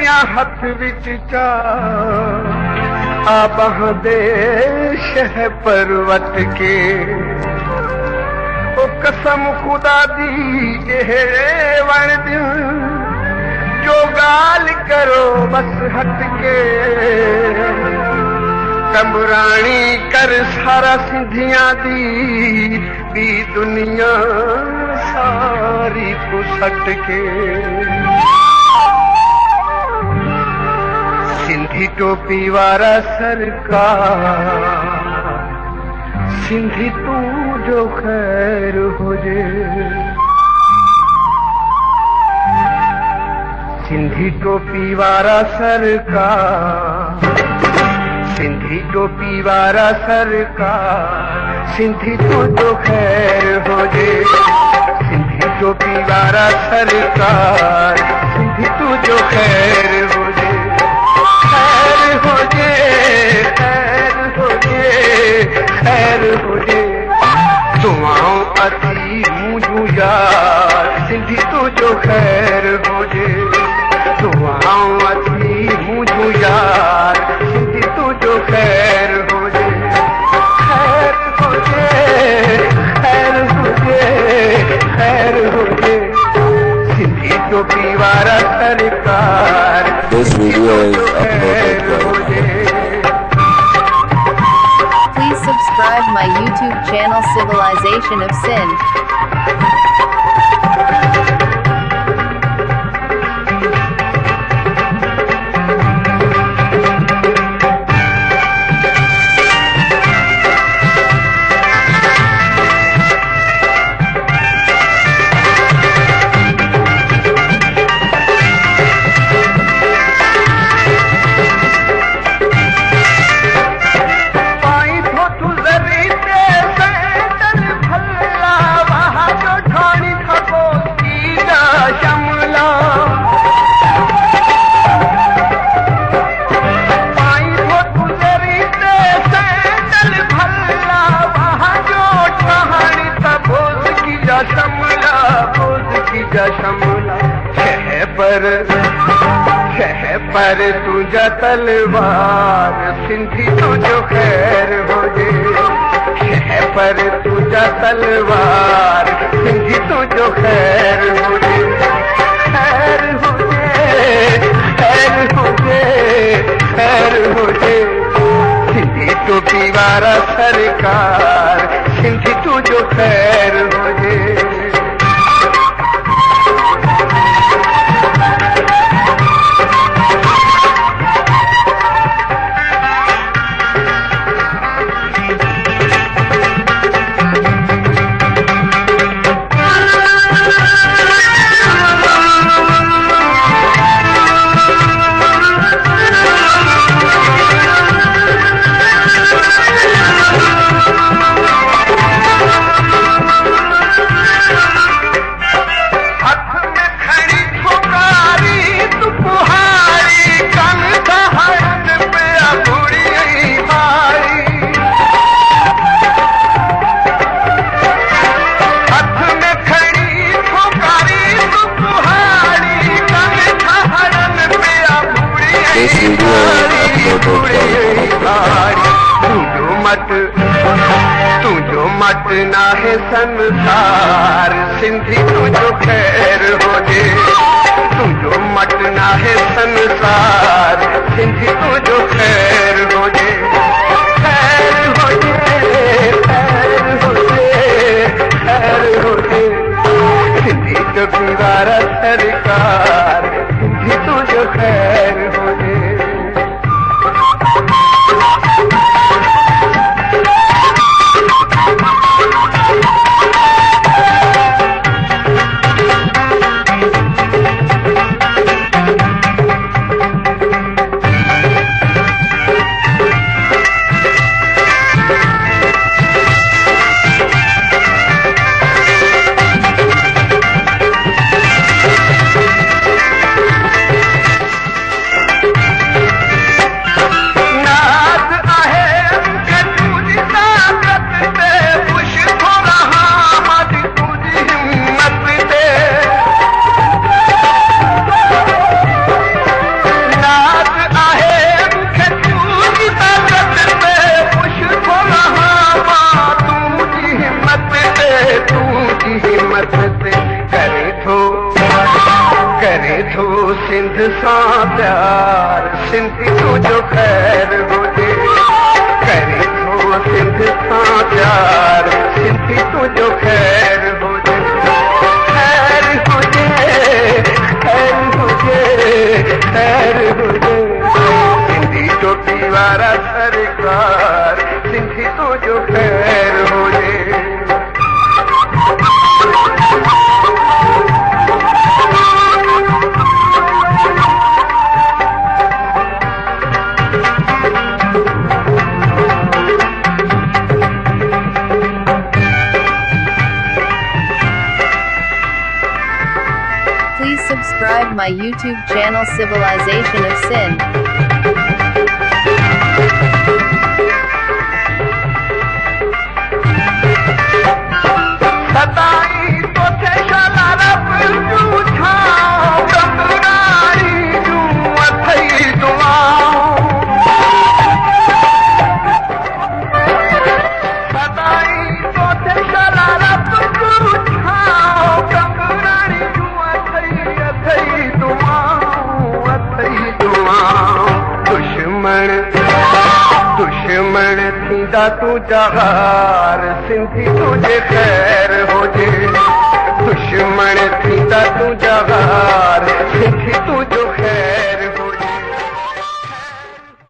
या हथ विच चा आबाह दे शह पर्वत के ओ कसम खुदा दी ए वण दिल जो गाल करो बस हट के कमरानी कर सारा सिंधियां दी दुनिया सारी को सट के सिंधी टोपी वारा सरकार सिंधी तू जो खैर हुजे सिंधी टोपी वारा सरकार सिंधी टोपी वारा सरकार सिंधी तू जो खैर हुजे सिंधी टोपी वारा सरकार सिंधी तू जो खैर हुजे खैर हुजे खैर हुजे खैर हुजे दुआऊं अती मुझू यार सिंधी तू जो खैर हुजे दुआऊं अती मुझू यार सिंधी तू जो खैर हुजे खैर हुजे खैर हुजे खैर हुजे सिंधी टोपी वारा सरकार This video is uploaded Please subscribe my YouTube channel Civilization of Sindh. पर तुझा तलवार सिंधी तुझो खैर होजे पर तुझा तलवार सिंधी तुझो खैर होजे खैर होजे खैर होजे खैर होजे सिंधी टोपी वारा सरकार सिंधी तुझो खैर होजे तुझो मत ना है संसार सिंधी तुझो खैर होजे तुझो मत ना है संसार सिंधी तुझो खैर होजे खैर होजे खैर होजे खैर होजे सिंधी टोपी वारा सरकार सिंधी तुझो खैर होजे सां प्यार सिंधी तुंहिंजो ख़ैर हुजे करे थो सिंध सां प्यार सिंधी तुंहिंजो ख़ैर हुजे ख़ैर हुजे ख़ैर हुजे ख़ैर हुजे सिंधी टोपी वारा सरकार सिंधी तुंहिंजो ख़ैर हुजे Please subscribe my YouTube channel Civilization of Sin. सताई तो थे शाला रब जूं छां कंगराई जूं अथई दुआऊं सताई तो थे शाला रब जूं छां कंगराई जूं अथई दुआऊं दुश्मन थींदा तुंहिंजा हार सिंधी तुंहिंजे ख़ैर हुजे दुश्मन थींदा तुंहिंजा हार सिंधी तुंहिंजो